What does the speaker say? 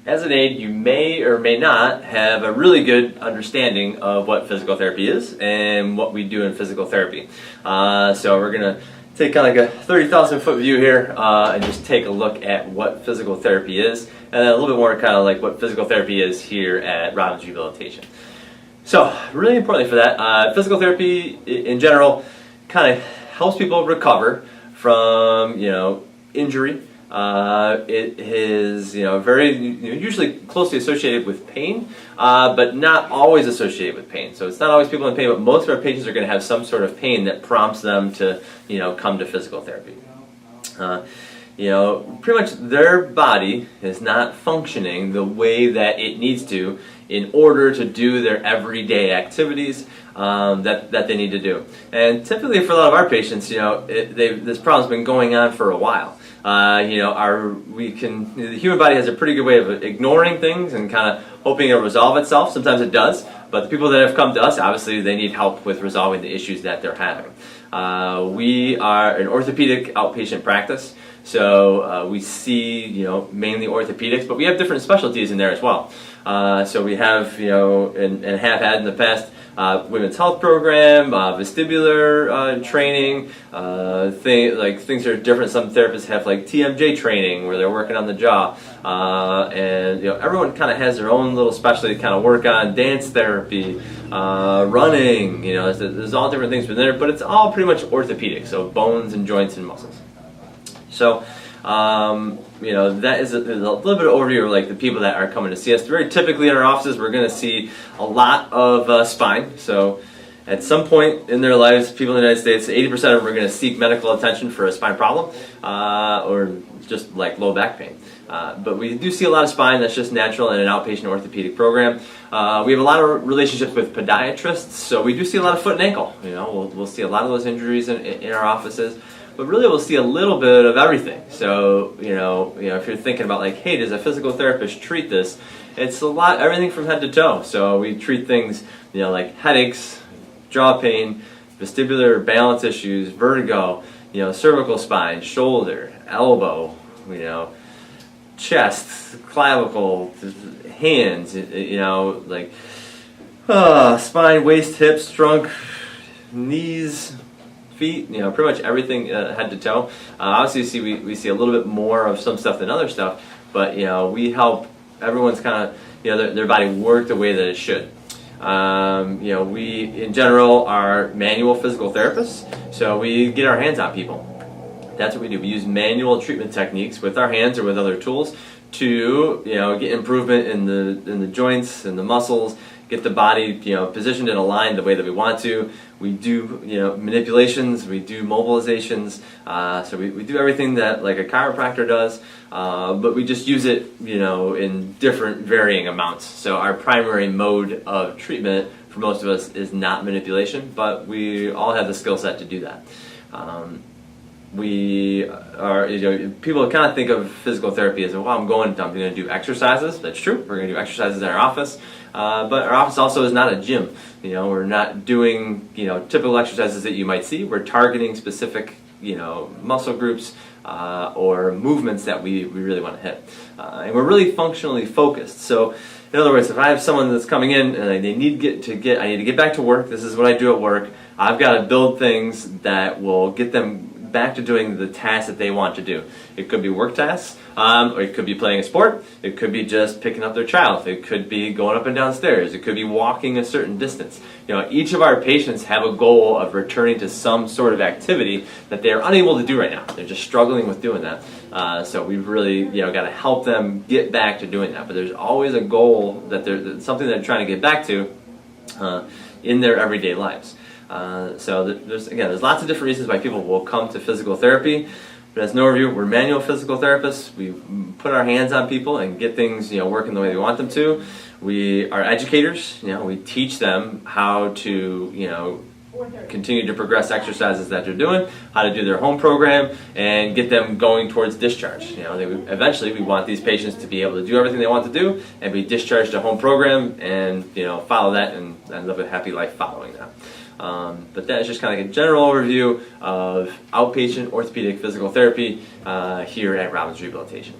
As an aide, you may or may not have a really good understanding of what physical therapy is and what we do in physical therapy. So we're going to take kind of like a 30,000 foot view here and just take a look at what physical therapy is, and then a little bit more kind of like what physical therapy is here at Robbins Rehabilitation. So really importantly for that, physical therapy in general kind of helps people recover from injury. It is very usually closely associated with pain, but not always associated with pain. So it's not always people in pain, but most of our patients are going to have some sort of pain that prompts them to come to physical therapy. Pretty much their body is not functioning the way that it needs to in order to do their everyday activities that they need to do. And typically for a lot of our patients, this problem's been going on for a while. The human body has a pretty good way of ignoring things and kind of hoping it'll resolve itself. Sometimes it does, but the people that have come to us, obviously they need help with resolving the issues that they're having. We are an orthopedic outpatient practice, so we see mainly orthopedics, but we have different specialties in there as well. So we have and have had in the past women's health program, vestibular training, things are different. Some therapists have like TMJ training where they're working on the jaw, and everyone kind of has their own little specialty to kind of work on. Dance therapy, running, there's all different things within there, but it's all pretty much orthopedic, so bones and joints and muscles. So that is a little bit of overview of like the people that are coming to see us. Very typically in our offices, we're going to see a lot of spine. So at some point in their lives, people in the United States, 80% of them are going to seek medical attention for a spine problem or just like low back pain. But we do see a lot of spine. That's just natural in an outpatient orthopedic program. We have a lot of relationships with podiatrists, so we do see a lot of foot and ankle. We'll see a lot of those injuries in our offices. But really, we'll see a little bit of everything. So, if you're thinking about like, hey, does a physical therapist treat this? It's everything from head to toe. So we treat things, like headaches, jaw pain, vestibular balance issues, vertigo, cervical spine, shoulder, elbow, chest, clavicle, hands, spine, waist, hips, trunk, knees, feet, pretty much everything head to toe. Obviously, we see a little bit more of some stuff than other stuff, but we help everyone's kind of their body work the way that it should. We in general are manual physical therapists, so we get our hands on people. That's what we do. We use manual treatment techniques with our hands or with other tools to get improvement in the joints and the muscles, get the body positioned and aligned the way that we want to. We do manipulations, we do mobilizations, so we do everything that like a chiropractor does, but we just use it in different varying amounts. So our primary mode of treatment for most of us is not manipulation, but we all have the skill set to do that. We are, people kind of think of physical therapy as, well, I'm going to do exercises. That's true. We're going to do exercises in our office, but our office also is not a gym. We're not doing, typical exercises that you might see. We're targeting specific, muscle groups or movements that we really want to hit. And we're really functionally focused. So, in other words, if I have someone that's coming in and I need to get back to work, this is what I do at work, I've got to build things that will get them back to doing the tasks that they want to do. It could be work tasks, or it could be playing a sport, it could be just picking up their child, it could be going up and down stairs, it could be walking a certain distance. Each of our patients have a goal of returning to some sort of activity that they're unable to do right now. They're just struggling with doing that. So we've really got to help them get back to doing that. But there's always a goal that's something they're trying to get back to in their everyday lives. So there's lots of different reasons why people will come to physical therapy. But as an overview, we're manual physical therapists. We put our hands on people and get things working the way we want them to. We are educators. We teach them how to continue to progress exercises that they're doing, how to do their home program, and get them going towards discharge. Eventually we want these patients to be able to do everything they want to do and be discharged to home program and follow that and live a happy life following that. But that is just kind of like a general overview of outpatient orthopedic physical therapy here at Robbins Rehabilitation.